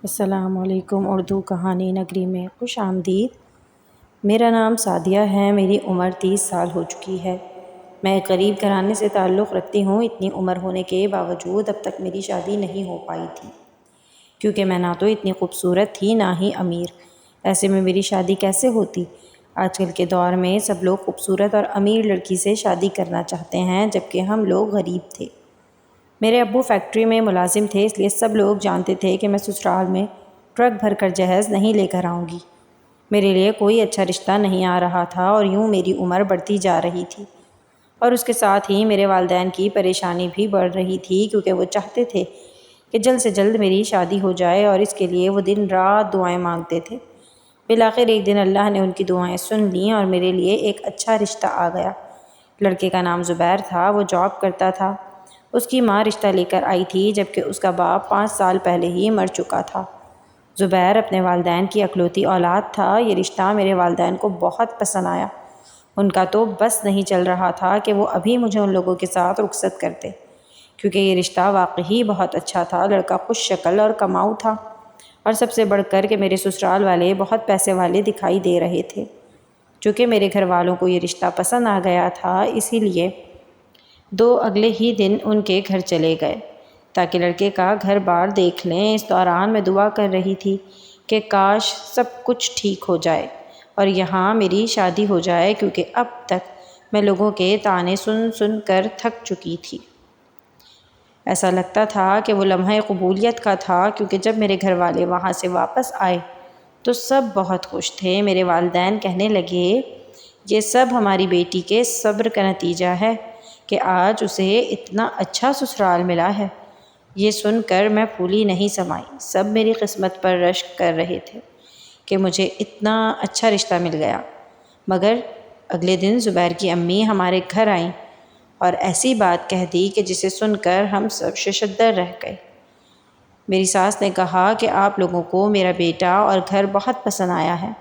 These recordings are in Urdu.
السلام علیکم۔ اردو کہانی نگری میں خوش آمدید۔ میرا نام سعدیہ ہے۔ میری عمر 30 سال ہو چکی ہے۔ میں ایک غریب گھرانے سے تعلق رکھتی ہوں۔ اتنی عمر ہونے کے باوجود اب تک میری شادی نہیں ہو پائی تھی، کیونکہ میں نہ تو اتنی خوبصورت تھی نہ ہی امیر۔ ایسے میں میری شادی کیسے ہوتی؟ آج کل کے دور میں سب لوگ خوبصورت اور امیر لڑکی سے شادی کرنا چاہتے ہیں، جبکہ ہم لوگ غریب تھے۔ میرے ابو فیکٹری میں ملازم تھے، اس لیے سب لوگ جانتے تھے کہ میں سسرال میں ٹرک بھر کر جہیز نہیں لے کر آؤں گی۔ میرے لیے کوئی اچھا رشتہ نہیں آ رہا تھا اور یوں میری عمر بڑھتی جا رہی تھی، اور اس کے ساتھ ہی میرے والدین کی پریشانی بھی بڑھ رہی تھی، کیونکہ وہ چاہتے تھے کہ جلد سے جلد میری شادی ہو جائے، اور اس کے لیے وہ دن رات دعائیں مانگتے تھے۔ بالآخر ایک دن اللہ نے ان کی دعائیں سن لیں اور میرے لیے ایک اچھا رشتہ آ گیا۔ لڑکے کا نام زبیر تھا، وہ جاب کرتا تھا۔ اس کی ماں رشتہ لے کر آئی تھی، جبکہ اس کا باپ 5 سال پہلے ہی مر چکا تھا۔ زبیر اپنے والدین کی اکلوتی اولاد تھا۔ یہ رشتہ میرے والدین کو بہت پسند آیا۔ ان کا تو بس نہیں چل رہا تھا کہ وہ ابھی مجھے ان لوگوں کے ساتھ رخصت کرتے، کیونکہ یہ رشتہ واقعی بہت اچھا تھا۔ لڑکا خوش شکل اور کماؤ تھا، اور سب سے بڑھ کر کہ میرے سسرال والے بہت پیسے والے دکھائی دے رہے تھے۔ چونکہ میرے گھر والوں کو یہ رشتہ پسند آ گیا تھا، اسی لیے اگلے ہی دن ان کے گھر چلے گئے تاکہ لڑکے کا گھر بار دیکھ لیں۔ اس دوران میں دعا کر رہی تھی کہ کاش سب کچھ ٹھیک ہو جائے اور یہاں میری شادی ہو جائے، کیونکہ اب تک میں لوگوں کے طعنے سن سن کر تھک چکی تھی۔ ایسا لگتا تھا کہ وہ لمحہ قبولیت کا تھا، کیونکہ جب میرے گھر والے وہاں سے واپس آئے تو سب بہت خوش تھے۔ میرے والدین کہنے لگے، یہ سب ہماری بیٹی کے صبر کا نتیجہ ہے کہ آج اسے اتنا اچھا سسرال ملا ہے۔ یہ سن کر میں پھولی نہیں سمائی۔ سب میری قسمت پر رشک کر رہے تھے کہ مجھے اتنا اچھا رشتہ مل گیا۔ مگر اگلے دن زبیر کی امی ہمارے گھر آئیں اور ایسی بات کہہ دی کہ جسے سن کر ہم سب ششدر رہ گئے۔ میری ساس نے کہا کہ آپ لوگوں کو میرا بیٹا اور گھر بہت پسند آیا ہے،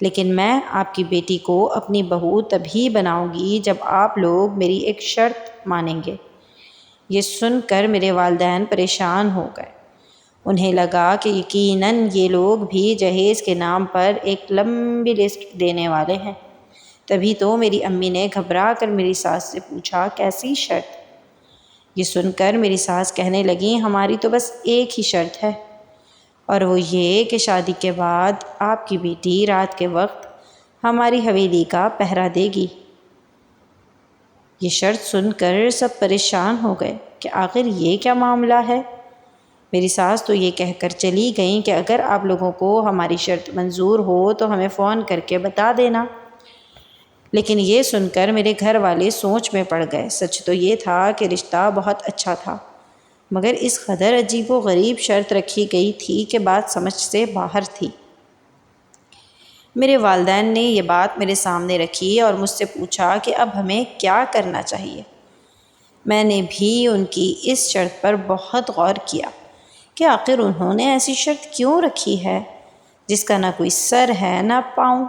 لیکن میں آپ کی بیٹی کو اپنی بہو تبھی بناؤں گی جب آپ لوگ میری ایک شرط مانیں گے۔ یہ سن کر میرے والدین پریشان ہو گئے۔ انہیں لگا کہ یقیناً یہ لوگ بھی جہیز کے نام پر ایک لمبی لسٹ دینے والے ہیں۔ تبھی تو میری امی نے گھبرا کر میری ساس سے پوچھا، کیسی شرط؟ یہ سن کر میری ساس کہنے لگیں، ہماری تو بس ایک ہی شرط ہے، اور وہ یہ کہ شادی کے بعد آپ کی بیٹی رات کے وقت ہماری حویلی کا پہرا دے گی۔ یہ شرط سن کر سب پریشان ہو گئے کہ آخر یہ کیا معاملہ ہے۔ میری ساس تو یہ کہہ کر چلی گئیں کہ اگر آپ لوگوں کو ہماری شرط منظور ہو تو ہمیں فون کر کے بتا دینا۔ لیکن یہ سن کر میرے گھر والے سوچ میں پڑ گئے۔ سچ تو یہ تھا کہ رشتہ بہت اچھا تھا، مگر اس قدر عجیب و غریب شرط رکھی گئی تھی کہ بات سمجھ سے باہر تھی۔ میرے والدین نے یہ بات میرے سامنے رکھی اور مجھ سے پوچھا کہ اب ہمیں کیا کرنا چاہیے۔ میں نے بھی ان کی اس شرط پر بہت غور کیا کہ آخر انہوں نے ایسی شرط کیوں رکھی ہے جس کا نہ کوئی سر ہے نہ پاؤں۔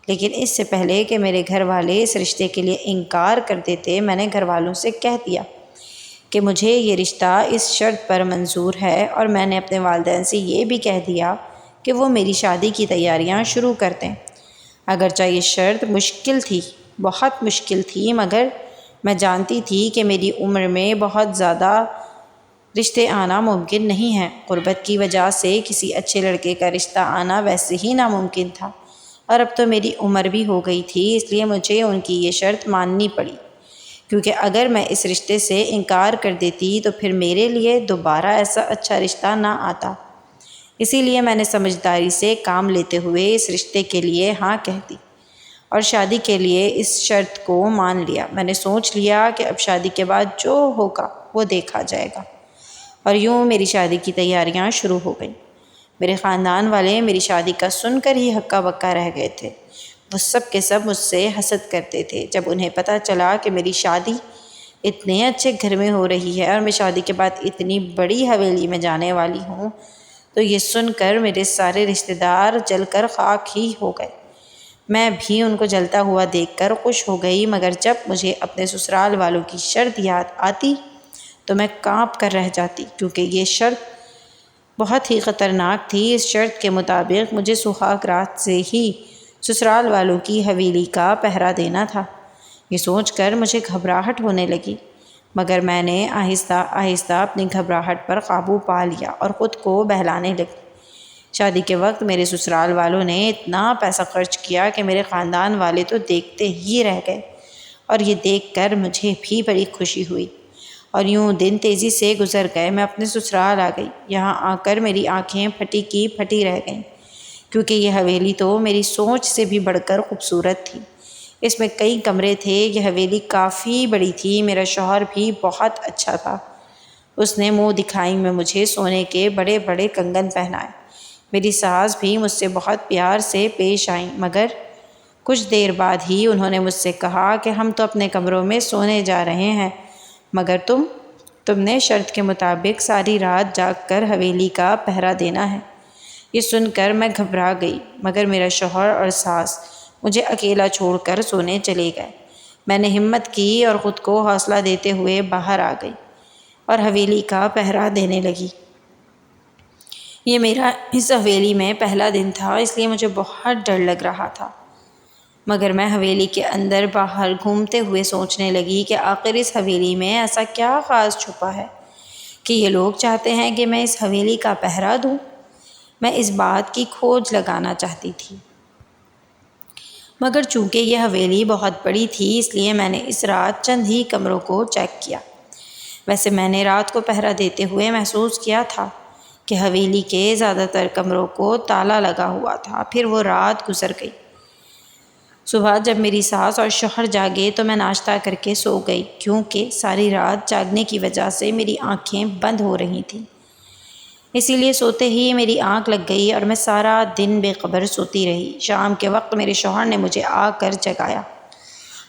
لیکن اس سے پہلے کہ میرے گھر والے اس رشتے کے لیے انکار کر دیتے، میں نے گھر والوں سے کہہ دیا کہ مجھے یہ رشتہ اس شرط پر منظور ہے، اور میں نے اپنے والدین سے یہ بھی کہہ دیا کہ وہ میری شادی کی تیاریاں شروع کر دیں۔ اگرچہ یہ شرط مشکل تھی، بہت مشکل تھی، مگر میں جانتی تھی کہ میری عمر میں بہت زیادہ رشتے آنا ممکن نہیں ہے۔ غربت کی وجہ سے کسی اچھے لڑکے کا رشتہ آنا ویسے ہی ناممکن تھا، اور اب تو میری عمر بھی ہو گئی تھی، اس لیے مجھے ان کی یہ شرط ماننی پڑی، کیونکہ اگر میں اس رشتے سے انکار کر دیتی تو پھر میرے لیے دوبارہ ایسا اچھا رشتہ نہ آتا۔ اسی لیے میں نے سمجھداری سے کام لیتے ہوئے اس رشتے کے لیے ہاں کہہ دی اور شادی کے لیے اس شرط کو مان لیا۔ میں نے سوچ لیا کہ اب شادی کے بعد جو ہوگا وہ دیکھا جائے گا، اور یوں میری شادی کی تیاریاں شروع ہو گئیں۔ میرے خاندان والے میری شادی کا سن کر ہی ہکا بکا رہ گئے تھے۔ وہ سب کے سب مجھ سے حسد کرتے تھے۔ جب انہیں پتہ چلا کہ میری شادی اتنے اچھے گھر میں ہو رہی ہے اور میں شادی کے بعد اتنی بڑی حویلی میں جانے والی ہوں، تو یہ سن کر میرے سارے رشتہ دار جل کر خاک ہی ہو گئے۔ میں بھی ان کو جلتا ہوا دیکھ کر خوش ہو گئی، مگر جب مجھے اپنے سسرال والوں کی شرط یاد آتی تو میں کانپ کر رہ جاتی، کیونکہ یہ شرط بہت ہی خطرناک تھی۔ اس شرط کے مطابق مجھے سہاگ رات سے ہی سسرال والوں کی حویلی کا پہرا دینا تھا۔ یہ سوچ کر مجھے گھبراہٹ ہونے لگی، مگر میں نے آہستہ آہستہ اپنی گھبراہٹ پر قابو پا لیا اور خود کو بہلانے لگی۔ شادی کے وقت میرے سسرال والوں نے اتنا پیسہ خرچ کیا کہ میرے خاندان والے تو دیکھتے ہی رہ گئے، اور یہ دیکھ کر مجھے بھی بڑی خوشی ہوئی۔ اور یوں دن تیزی سے گزر گئے۔ میں اپنے سسرال آ گئی۔ یہاں آ کر میری آنکھیں پھٹی کی پھٹی رہ گئیں، کیونکہ یہ حویلی تو میری سوچ سے بھی بڑھ کر خوبصورت تھی۔ اس میں کئی کمرے تھے۔ یہ حویلی کافی بڑی تھی۔ میرا شوہر بھی بہت اچھا تھا۔ اس نے منہ دکھائی میں مجھے سونے کے بڑے بڑے کنگن پہنائے۔ میری ساس بھی مجھ سے بہت پیار سے پیش آئیں، مگر کچھ دیر بعد ہی انہوں نے مجھ سے کہا کہ ہم تو اپنے کمروں میں سونے جا رہے ہیں، مگر تم نے شرط کے مطابق ساری رات جاگ کر حویلی کا پہرا دینا ہے۔ یہ سن کر میں گھبرا گئی، مگر میرا شوہر اور ساس مجھے اکیلا چھوڑ کر سونے چلے گئے۔ میں نے ہمت کی اور خود کو حوصلہ دیتے ہوئے باہر آ گئی اور حویلی کا پہرا دینے لگی۔ یہ میرا اس حویلی میں پہلا دن تھا، اس لیے مجھے بہت ڈر لگ رہا تھا، مگر میں حویلی کے اندر باہر گھومتے ہوئے سوچنے لگی کہ آخر اس حویلی میں ایسا کیا خاص چھپا ہے کہ یہ لوگ چاہتے ہیں کہ میں اس حویلی کا پہرا دوں۔ میں اس بات کی کھوج لگانا چاہتی تھی، مگر چونکہ یہ حویلی بہت بڑی تھی، اس لیے میں نے اس رات چند ہی کمروں کو چیک کیا۔ ویسے میں نے رات کو پہرا دیتے ہوئے محسوس کیا تھا کہ حویلی کے زیادہ تر کمروں کو تالا لگا ہوا تھا۔ پھر وہ رات گزر گئی۔ صبح جب میری ساس اور شوہر جاگے تو میں ناشتہ کر کے سو گئی، کیونکہ ساری رات جاگنے کی وجہ سے میری آنکھیں بند ہو رہی تھیں۔ اسی لیے سوتے ہی میری آنکھ لگ گئی اور میں سارا دن بے خبر سوتی رہی۔ شام کے وقت میرے شوہر نے مجھے آ کر جگایا،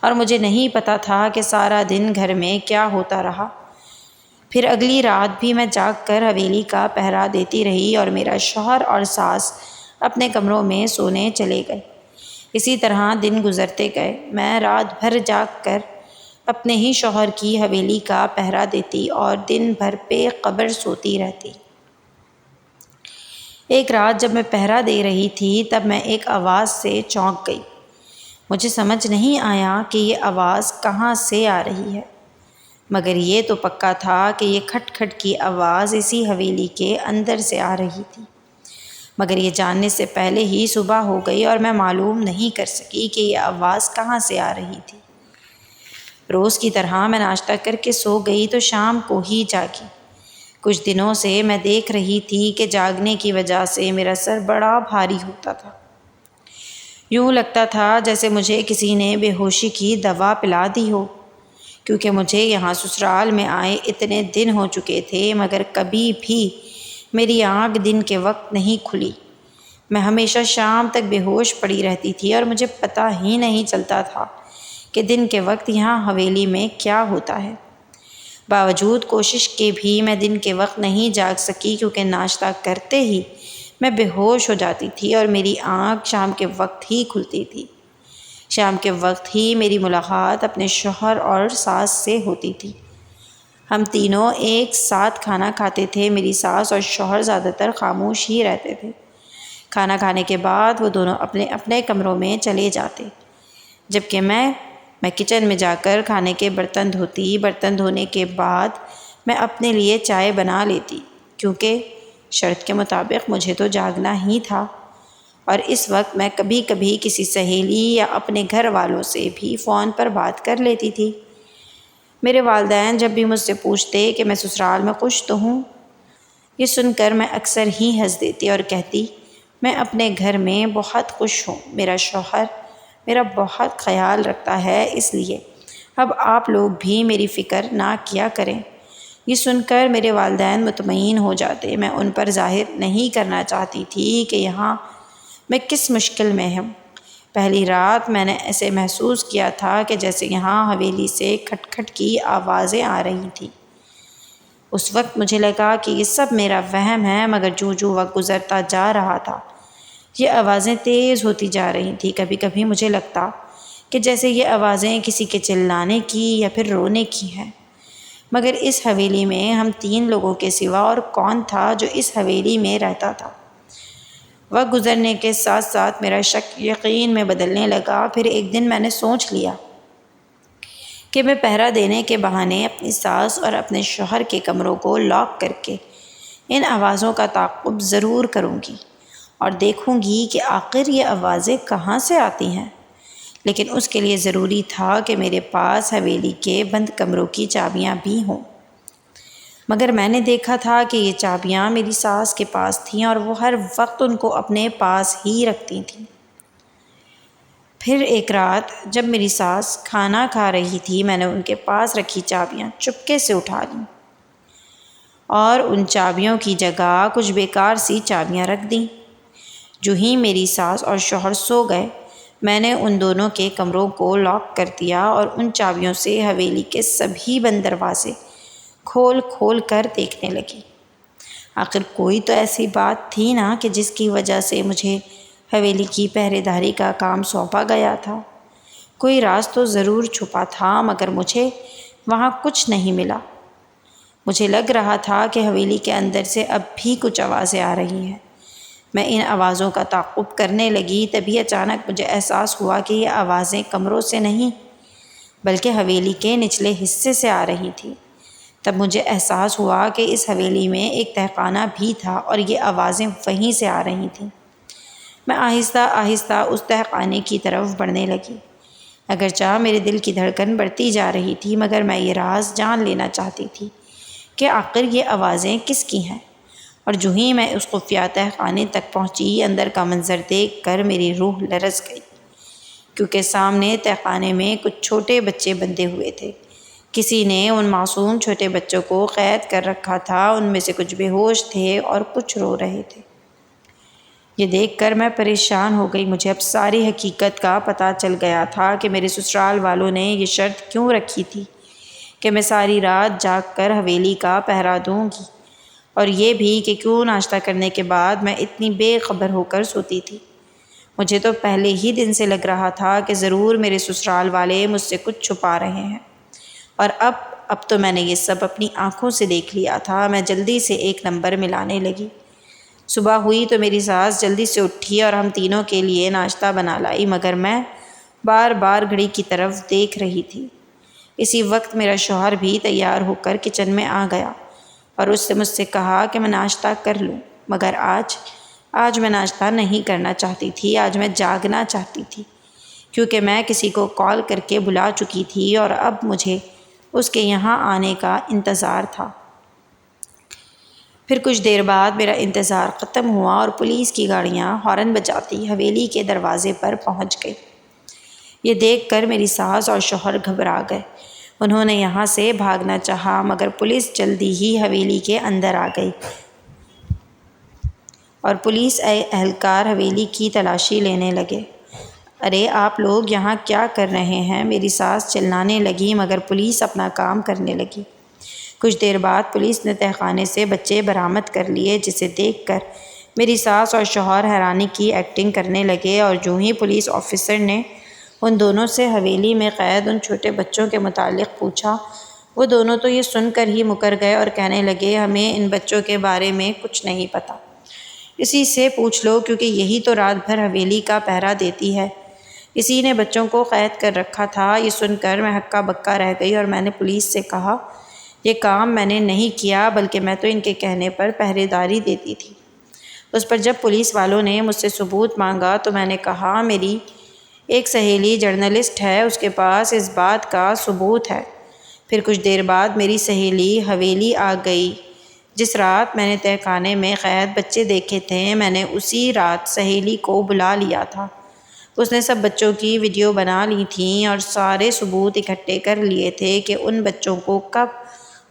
اور مجھے نہیں پتہ تھا کہ سارا دن گھر میں کیا ہوتا رہا۔ پھر اگلی رات بھی میں جاگ کر حویلی کا پہرا دیتی رہی اور میرا شوہر اور ساس اپنے کمروں میں سونے چلے گئے۔ اسی طرح دن گزرتے گئے۔ میں رات بھر جاگ کر اپنے ہی شوہر کی حویلی کا پہرا دیتی اور دن بھر بے خبر سوتی رہتی۔ ایک رات جب میں پہرا دے رہی تھی تب میں ایک آواز سے چونک گئی۔ مجھے سمجھ نہیں آیا کہ یہ آواز کہاں سے آ رہی ہے، مگر یہ تو پکا تھا کہ یہ کھٹ کھٹ کی آواز اسی حویلی کے اندر سے آ رہی تھی۔ مگر یہ جاننے سے پہلے ہی صبح ہو گئی اور میں معلوم نہیں کر سکی کہ یہ آواز کہاں سے آ رہی تھی۔ روز کی طرح میں ناشتہ کر کے سو گئی تو شام کو ہی جاگی۔ کچھ دنوں سے میں دیکھ رہی تھی کہ جاگنے کی وجہ سے میرا سر بڑا بھاری ہوتا تھا۔ یوں لگتا تھا جیسے مجھے کسی نے بے ہوشی کی دوا پلا دی ہو، کیونکہ مجھے یہاں سسرال میں آئے اتنے دن ہو چکے تھے، مگر کبھی بھی میری آنکھ دن کے وقت نہیں کھلی۔ میں ہمیشہ شام تک بے ہوش پڑی رہتی تھی اور مجھے پتہ ہی نہیں چلتا تھا کہ دن کے وقت یہاں حویلی میں کیا ہوتا ہے۔ باوجود کوشش کے بھی میں دن کے وقت نہیں جاگ سکی، کیونکہ ناشتہ کرتے ہی میں بے ہوش ہو جاتی تھی اور میری آنکھ شام کے وقت ہی کھلتی تھی۔ شام کے وقت ہی میری ملاقات اپنے شوہر اور ساس سے ہوتی تھی۔ ہم تینوں ایک ساتھ کھانا کھاتے تھے۔ میری ساس اور شوہر زیادہ تر خاموش ہی رہتے تھے۔ کھانا کھانے کے بعد وہ دونوں اپنے اپنے کمروں میں چلے جاتے، جبکہ میں کچن میں جا کر کھانے کے برتن دھوتی۔ برتن دھونے کے بعد میں اپنے لیے چائے بنا لیتی، کیونکہ شرط کے مطابق مجھے تو جاگنا ہی تھا، اور اس وقت میں کبھی کبھی کسی سہیلی یا اپنے گھر والوں سے بھی فون پر بات کر لیتی تھی۔ میرے والدین جب بھی مجھ سے پوچھتے کہ میں سسرال میں خوش تو ہوں، یہ سن کر میں اکثر ہی ہنس دیتی اور کہتی میں اپنے گھر میں بہت خوش ہوں، میرا شوہر میرا بہت خیال رکھتا ہے، اس لیے اب آپ لوگ بھی میری فکر نہ کیا کریں۔ یہ سن کر میرے والدین مطمئن ہو جاتے۔ میں ان پر ظاہر نہیں کرنا چاہتی تھی کہ یہاں میں کس مشکل میں ہوں۔ پہلی رات میں نے ایسے محسوس کیا تھا کہ جیسے یہاں حویلی سے کھٹ کھٹ کی آوازیں آ رہی تھیں۔ اس وقت مجھے لگا کہ یہ سب میرا وہم ہے، مگر جو وقت گزرتا جا رہا تھا یہ آوازیں تیز ہوتی جا رہی تھیں۔ کبھی کبھی مجھے لگتا کہ جیسے یہ آوازیں کسی کے چلانے کی یا پھر رونے کی ہیں۔ مگر اس حویلی میں ہم 3 لوگوں کے سوا اور کون تھا جو اس حویلی میں رہتا تھا؟ وقت گزرنے کے ساتھ ساتھ میرا شک یقین میں بدلنے لگا۔ پھر ایک دن میں نے سوچ لیا کہ میں پہرا دینے کے بہانے اپنی ساس اور اپنے شوہر کے کمروں کو لاک کر کے ان آوازوں کا تعاقب ضرور کروں گی اور دیکھوں گی کہ آخر یہ آوازیں کہاں سے آتی ہیں۔ لیکن اس کے لیے ضروری تھا کہ میرے پاس حویلی کے بند کمروں کی چابیاں بھی ہوں۔ مگر میں نے دیکھا تھا کہ یہ چابیاں میری ساس کے پاس تھیں اور وہ ہر وقت ان کو اپنے پاس ہی رکھتی تھیں۔ پھر ایک رات جب میری ساس کھانا کھا رہی تھی، میں نے ان کے پاس رکھی چابیاں چپکے سے اٹھا لیں اور ان چابیوں کی جگہ کچھ بیکار سی چابیاں رکھ دیں۔ جو ہی میری ساس اور شوہر سو گئے، میں نے ان دونوں کے کمروں کو لاک کر دیا اور ان چابیوں سے حویلی کے سبھی بند دروازے کھول کھول کر دیکھنے لگی۔ آخر کوئی تو ایسی بات تھی نا کہ جس کی وجہ سے مجھے حویلی کی پہرے داری کا کام سونپا گیا تھا۔ کوئی راز تو ضرور چھپا تھا، مگر مجھے وہاں کچھ نہیں ملا۔ مجھے لگ رہا تھا کہ حویلی کے اندر سے اب بھی کچھ آوازیں آ رہی ہیں۔ میں ان آوازوں کا تعاقب کرنے لگی، تبھی اچانک مجھے احساس ہوا کہ یہ آوازیں کمروں سے نہیں بلکہ حویلی کے نچلے حصے سے آ رہی تھیں۔ تب مجھے احساس ہوا کہ اس حویلی میں ایک تہخانہ بھی تھا اور یہ آوازیں وہیں سے آ رہی تھیں۔ میں آہستہ آہستہ اس تہخانے کی طرف بڑھنے لگی۔ اگرچہ میرے دل کی دھڑکن بڑھتی جا رہی تھی، مگر میں یہ راز جان لینا چاہتی تھی کہ آخر یہ آوازیں کس کی ہیں۔ اور جو ہی میں اس خفیہ تہخانے تک پہنچی، اندر کا منظر دیکھ کر میری روح لرز گئی، کیونکہ سامنے تہخانے میں کچھ چھوٹے بچے بندھے ہوئے تھے۔ کسی نے ان معصوم چھوٹے بچوں کو قید کر رکھا تھا۔ ان میں سے کچھ بے ہوش تھے اور کچھ رو رہے تھے۔ یہ دیکھ کر میں پریشان ہو گئی۔ مجھے اب ساری حقیقت کا پتہ چل گیا تھا کہ میرے سسرال والوں نے یہ شرط کیوں رکھی تھی کہ میں ساری رات جاگ کر حویلی کا پہرا دوں گی، اور یہ بھی کہ کیوں ناشتہ کرنے کے بعد میں اتنی بے خبر ہو کر سوتی تھی۔ مجھے تو پہلے ہی دن سے لگ رہا تھا کہ ضرور میرے سسرال والے مجھ سے کچھ چھپا رہے ہیں، اور اب تو میں نے یہ سب اپنی آنکھوں سے دیکھ لیا تھا۔ میں جلدی سے ایک نمبر ملانے لگی۔ صبح ہوئی تو میری ساس جلدی سے اٹھی اور ہم تینوں کے لیے ناشتہ بنا لائی، مگر میں بار بار گھڑی کی طرف دیکھ رہی تھی۔ اسی وقت میرا شوہر بھی تیار ہو کر کچن میں آ گیا اور اس سے مجھ سے کہا کہ میں ناشتہ کر لوں، مگر آج میں ناشتہ نہیں کرنا چاہتی تھی۔ آج میں جاگنا چاہتی تھی، کیونکہ میں کسی کو کال کر کے بلا چکی تھی اور اب مجھے اس کے یہاں آنے کا انتظار تھا۔ پھر کچھ دیر بعد میرا انتظار ختم ہوا اور پولیس کی گاڑیاں ہارن بجاتی حویلی کے دروازے پر پہنچ گئی۔ یہ دیکھ کر میری ساس اور شوہر گھبرا گئے۔ انہوں نے یہاں سے بھاگنا چاہا، مگر پولیس جلدی ہی حویلی کے اندر آ گئی اور پولیس اہلکار حویلی کی تلاشی لینے لگے۔ ارے آپ لوگ یہاں کیا کر رہے ہیں؟ میری ساس چلانے لگی، مگر پولیس اپنا کام کرنے لگی۔ کچھ دیر بعد پولیس نے تہخانے سے بچے برآمد کر لیے، جسے دیکھ کر میری ساس اور شوہر حیرانی کی ایکٹنگ کرنے لگے، اور جو ہی پولیس آفیسر نے ان دونوں سے حویلی میں قید ان چھوٹے بچوں کے متعلق پوچھا، وہ دونوں تو یہ سن کر ہی مکر گئے اور کہنے لگے، ہمیں ان بچوں کے بارے میں کچھ نہیں پتہ، اسی سے پوچھ لو، کیونکہ یہی تو رات بھر حویلی کا پہرا دیتی ہے۔ اسی نے بچوں کو قید کر رکھا تھا۔ یہ سن کر میں ہکا بکا رہ گئی اور میں نے پولیس سے کہا، یہ کام میں نے نہیں کیا، بلکہ میں تو ان کے کہنے پر پہرے داری دیتی تھی۔ اس پر جب پولیس والوں نے مجھ سے ثبوت مانگا تو میں نے کہا، میری ایک سہیلی جرنلسٹ ہے، اس کے پاس اس بات کا ثبوت ہے۔ پھر کچھ دیر بعد میری سہیلی حویلی آ گئی۔ جس رات میں نے تہخانے میں قید بچے دیکھے تھے، میں نے اسی رات سہیلی کو بلا لیا تھا۔ اس نے سب بچوں کی ویڈیو بنا لی تھیں اور سارے ثبوت اکٹھے کر لیے تھے کہ ان بچوں کو کب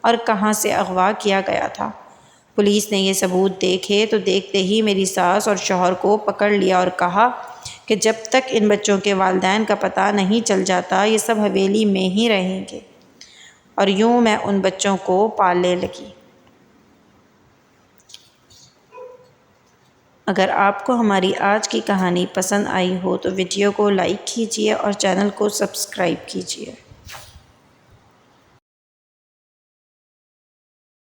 اور کہاں سے اغوا کیا گیا تھا۔ پولیس نے یہ ثبوت دیکھے تو دیکھتے ہی میری ساس اور شوہر کو پکڑ لیا اور کہا کہ جب تک ان بچوں کے والدین کا پتہ نہیں چل جاتا، یہ سب حویلی میں ہی رہیں گے، اور یوں میں ان بچوں کو پالنے لگی۔ اگر آپ کو ہماری آج کی کہانی پسند آئی ہو تو ویڈیو کو لائک کیجیے اور چینل کو سبسکرائب کیجیے۔